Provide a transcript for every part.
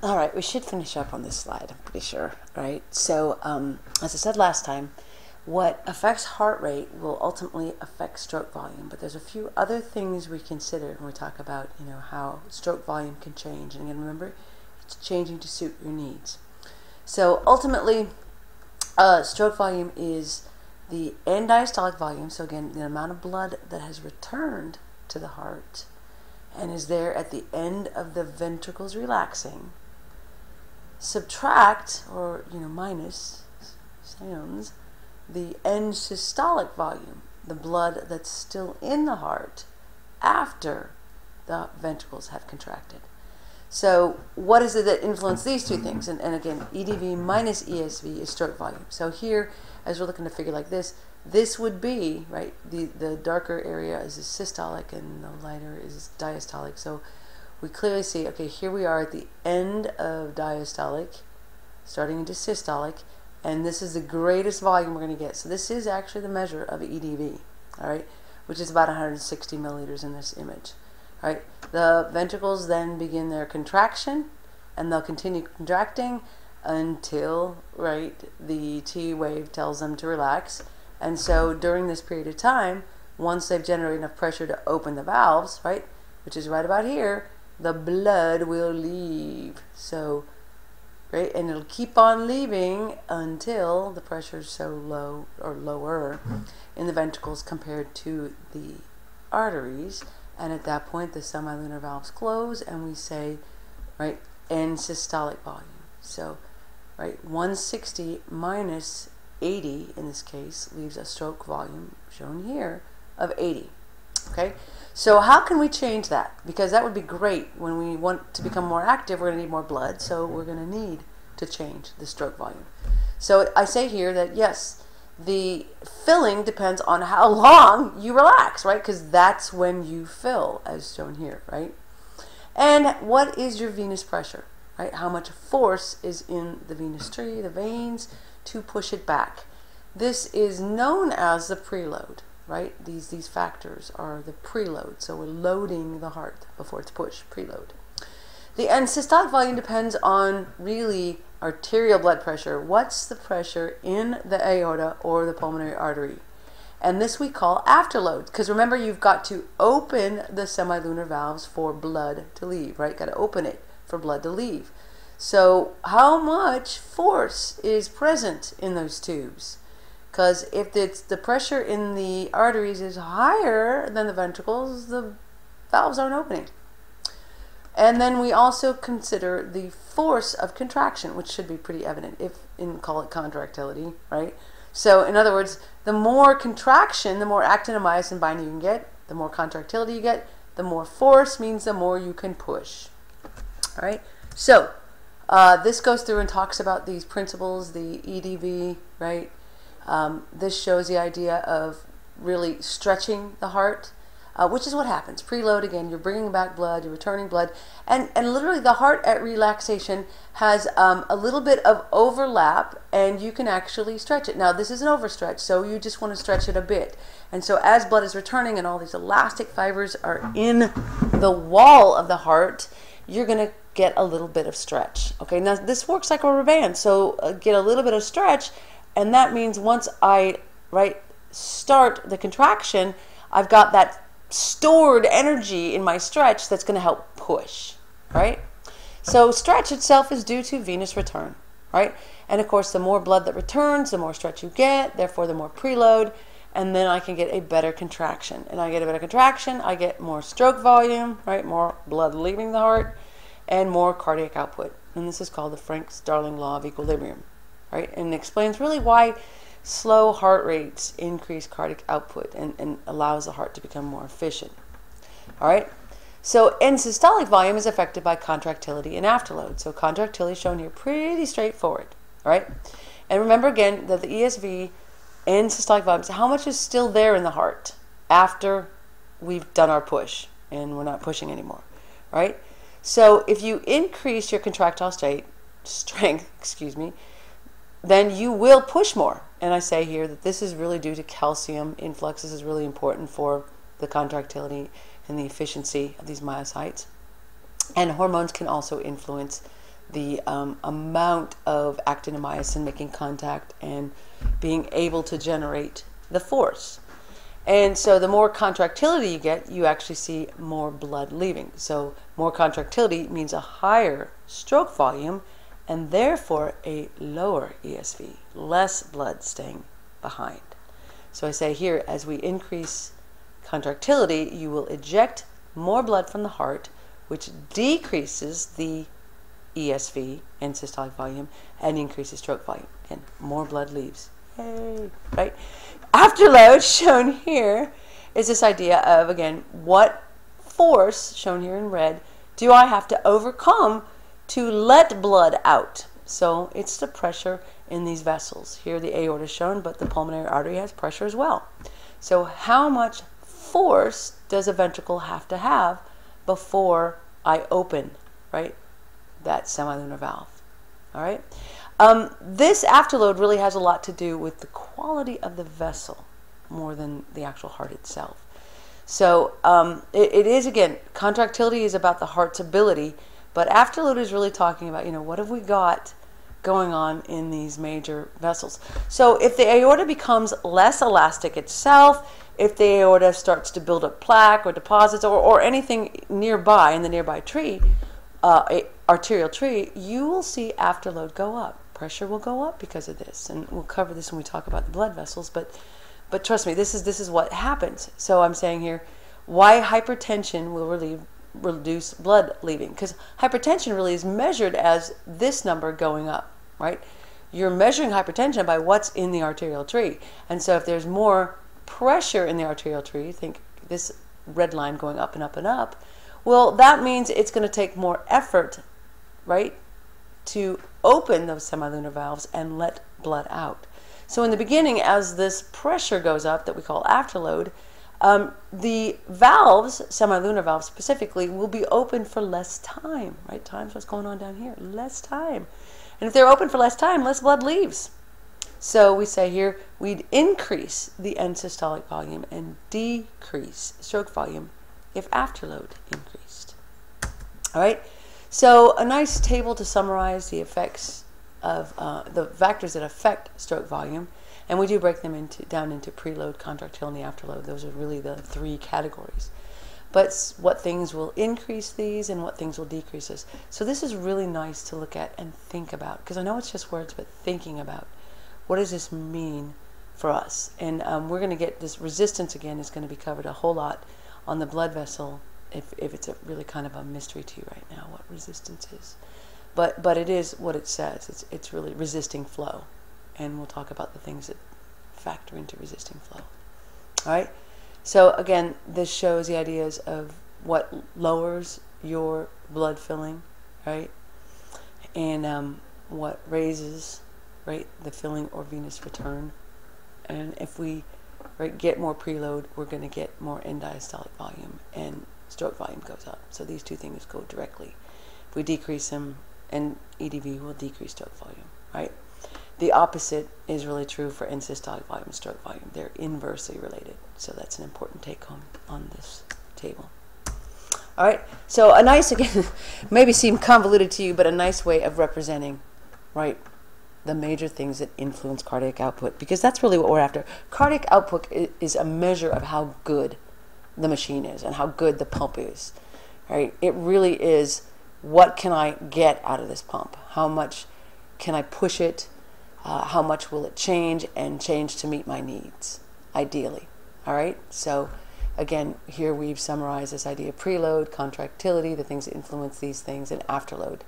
All right, we should finish up on this slide, I'm pretty sure, right? So, as I said last time, what affects heart rate will ultimately affect stroke volume, but there's a few other things we consider when we talk about, how stroke volume can change. And again, remember, it's changing to suit your needs. So ultimately, stroke volume is the end diastolic volume, so again, the amount of blood that has returned to the heart and is there at the end of the ventricles relaxing, subtract, or minus, sounds, the end systolic volume, the blood that's still in the heart after the ventricles have contracted. So what is it that influences these two things? And again, EDV minus ESV is stroke volume. So here, as we're looking at a figure like this would be, right, the darker area is systolic and the lighter is diastolic. So we clearly see, okay, here we are at the end of diastolic, starting into systolic, and this is the greatest volume we're going to get. So this is actually the measure of EDV, all right, which is about 160 milliliters in this image. All right, the ventricles then begin their contraction, and they'll continue contracting until, right, the T wave tells them to relax. And so during this period of time, once they've generated enough pressure to open the valves, right, which is right about here, the blood will leave. So, right, and it'll keep on leaving until the pressure is so low or lower in the ventricles compared to the arteries. And at that point, the semilunar valves close, and we say, right, end systolic volume. So, right, 160 minus 80 in this case leaves a stroke volume, shown here, of 80. Okay, so how can we change that? Because that would be great. When we want to become more active, we're going to need more blood, so we're going to need to change the stroke volume. So I say here that yes, the filling depends on how long you relax, right? Because that's when you fill, as shown here, right? And what is your venous pressure, right? How much force is in the venous tree, the veins, to push it back? This is known as the preload, right? These factors are the preload. So we're loading the heart before it's pushed, preload. The end systolic volume depends on really arterial blood pressure. What's the pressure in the aorta or the pulmonary artery? And this we call afterload, because remember, you've got to open the semilunar valves for blood to leave, right? Got to open it for blood to leave. So how much force is present in those tubes? Because if it's the pressure in the arteries is higher than the ventricles, the valves aren't opening. And then we also consider the force of contraction, which should be pretty evident, call it contractility, right? So in other words, the more contraction, the more actin and myosin binding you can get, the more contractility you get, the more force means the more you can push. All right? So this goes through and talks about these principles, the EDV, right? This shows the idea of really stretching the heart, which is what happens. Preload, again, you're bringing back blood, you're returning blood, and literally the heart at relaxation has a little bit of overlap, and you can actually stretch it. Now, this is an overstretch, so you just want to stretch it a bit. And so as blood is returning and all these elastic fibers are in the wall of the heart, you're going to get a little bit of stretch. Okay, now this works like a rubber band, so get a little bit of stretch, and that means once I start the contraction, I've got that stored energy in my stretch that's going to help push, right? So stretch itself is due to venous return, right? And of course, the more blood that returns, the more stretch you get, therefore the more preload, and then I can get a better contraction. And I get a better contraction, I get more stroke volume, right? More blood leaving the heart, and more cardiac output. And this is called the Frank-Starling law of equilibrium, right? And it explains really why slow heart rates increase cardiac output and allows the heart to become more efficient. All right? So end systolic volume is affected by contractility and afterload. So contractility is shown here, pretty straightforward. All right? And remember again that the ESV end systolic volume, so how much is still there in the heart after we've done our push and we're not pushing anymore. All right? So if you increase your contractile strength, then you will push more. And I say here that this is really due to calcium influx. This is really important for the contractility and the efficiency of these myocytes. And hormones can also influence the amount of actinomyosin making contact and being able to generate the force. And so the more contractility you get, you actually see more blood leaving. So more contractility means a higher stroke volume and therefore a lower ESV, less blood staying behind. So I say here, as we increase contractility, you will eject more blood from the heart, which decreases the ESV, end systolic volume, and increases stroke volume. And more blood leaves. Yay, right? Afterload, shown here, is this idea of, again, what force, shown here in red, do I have to overcome to let blood out? So it's the pressure in these vessels. Here the aorta is shown, but the pulmonary artery has pressure as well. So how much force does a ventricle have to have before I open, right, that semilunar valve? All right. This afterload really has a lot to do with the quality of the vessel more than the actual heart itself. So it is, again, contractility is about the heart's ability, but afterload is really talking about, what have we got going on in these major vessels. So if the aorta becomes less elastic itself, if the aorta starts to build up plaque or deposits or anything nearby in the nearby tree, arterial tree, you will see afterload go up. Pressure will go up because of this, and we'll cover this when we talk about the blood vessels. But trust me, this is what happens. So I'm saying here, why hypertension will reduce blood leaving? Because hypertension really is measured as this number going up, right? You're measuring hypertension by what's in the arterial tree, and so if there's more pressure in the arterial tree, think this red line going up and up and up, well, that means it's going to take more effort, right, to open those semilunar valves and let blood out. So in the beginning, as this pressure goes up that we call afterload, the valves, semilunar valves specifically, will be open for less time, right? Time's what's going on down here, less time. And if they're open for less time, less blood leaves. So we say here, we'd increase the end systolic volume and decrease stroke volume if afterload increased. All right, so a nice table to summarize the effects of the factors that affect stroke volume, and we do break them down into preload, contractility, and afterload. Those are really the three categories. But what things will increase these and what things will decrease this. So this is really nice to look at and think about, because I know it's just words, but thinking about what does this mean for us. And we're going to get this resistance again is going to be covered a whole lot on the blood vessel, if it's a really kind of a mystery to you right now what resistance is. But it is what it says. It's really resisting flow. And we'll talk about the things that factor into resisting flow. All right? So again, this shows the ideas of what lowers your blood filling, right? And what raises, right, the filling or venous return. And if we get more preload, we're going to get more end diastolic volume and stroke volume goes up. So these two things go directly. If we decrease them, and EDV will decrease stroke volume, right? The opposite is really true for end systolic volume and stroke volume. They're inversely related. So that's an important take home on this table. All right, so a nice, again, maybe seem convoluted to you, but a nice way of representing, right, the major things that influence cardiac output, because that's really what we're after. Cardiac output is a measure of how good the machine is and how good the pump is, right? It really is, what can I get out of this pump? How much can I push it? How much will it change and change to meet my needs, ideally, all right? So again, here we've summarized this idea of preload, contractility, the things that influence these things, and afterload,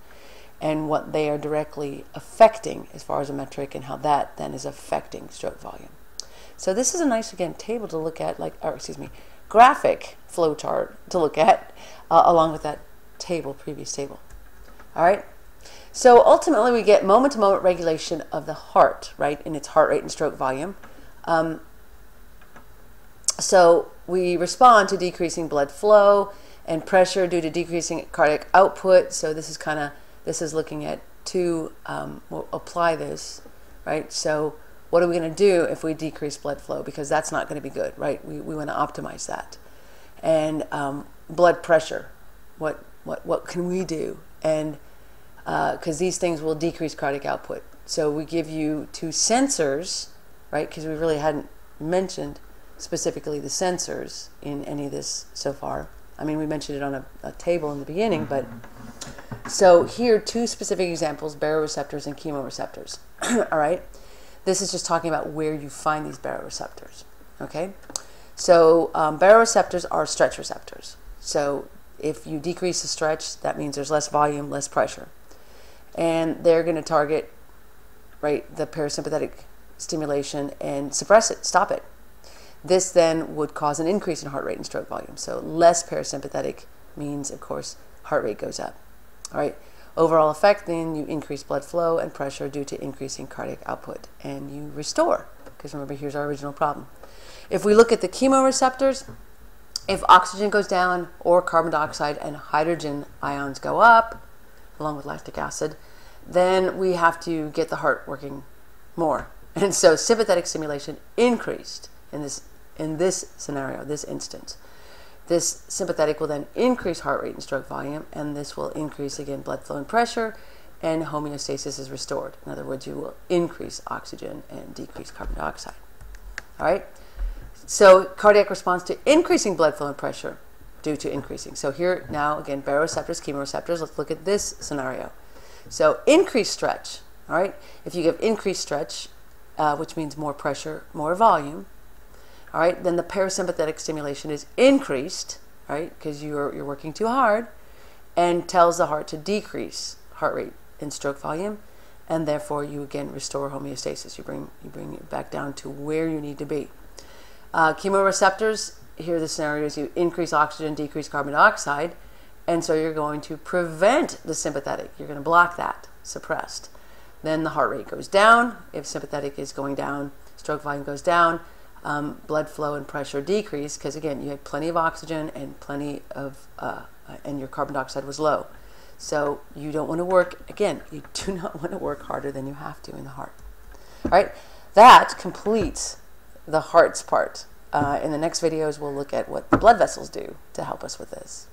and what they are directly affecting as far as a metric, and how that then is affecting stroke volume. So this is a nice, again, table to look at, graphic flow chart to look at, along with that previous table. All right. So ultimately, we get moment-to-moment regulation of the heart, right, in its heart rate and stroke volume. So we respond to decreasing blood flow and pressure due to decreasing cardiac output. So this is looking at we'll apply this, right? So what are we going to do if we decrease blood flow? Because that's not going to be good, right? We want to optimize that. And blood pressure, what can we do? And because these things will decrease cardiac output. So we give you 2 sensors, right? Because we really hadn't mentioned specifically the sensors in any of this so far. I mean, we mentioned it on a table in the beginning, but so here 2 specific examples, baroreceptors and chemoreceptors. All right, this is just talking about where you find these baroreceptors. Okay, so baroreceptors are stretch receptors. So if you decrease the stretch, that means there's less volume, less pressure, and they're going to target, right, the parasympathetic stimulation and suppress it, stop it. This then would cause an increase in heart rate and stroke volume. So less parasympathetic means, of course, heart rate goes up. All right. Overall effect, then you increase blood flow and pressure due to increasing cardiac output, and you restore. Because remember, here's our original problem. If we look at the chemoreceptors, if oxygen goes down or carbon dioxide and hydrogen ions go up, along with lactic acid, then we have to get the heart working more. And so sympathetic stimulation increased in this scenario, this instance. This sympathetic will then increase heart rate and stroke volume, and this will increase, again, blood flow and pressure, and homeostasis is restored. In other words, you will increase oxygen and decrease carbon dioxide. All right? So cardiac response to increasing blood flow and pressure due to increasing. So here now, again, baroreceptors, chemoreceptors. Let's look at this scenario. So increased stretch. All right? If you give increased stretch, which means more pressure, more volume, all right, then the parasympathetic stimulation is increased, right, because you're working too hard, and tells the heart to decrease heart rate and stroke volume, and therefore you again restore homeostasis. You bring it back down to where you need to be. Chemoreceptors, here the scenario is you increase oxygen, decrease carbon dioxide, and so you're going to prevent the sympathetic. You're going to block that, suppressed. Then the heart rate goes down. If sympathetic is going down, stroke volume goes down. Blood flow and pressure decrease because, again, you had plenty of oxygen and plenty of, and your carbon dioxide was low. So you don't want to work, again, you do not want to work harder than you have to in the heart. All right, that completes the heart's part. In the next videos, we'll look at what the blood vessels do to help us with this.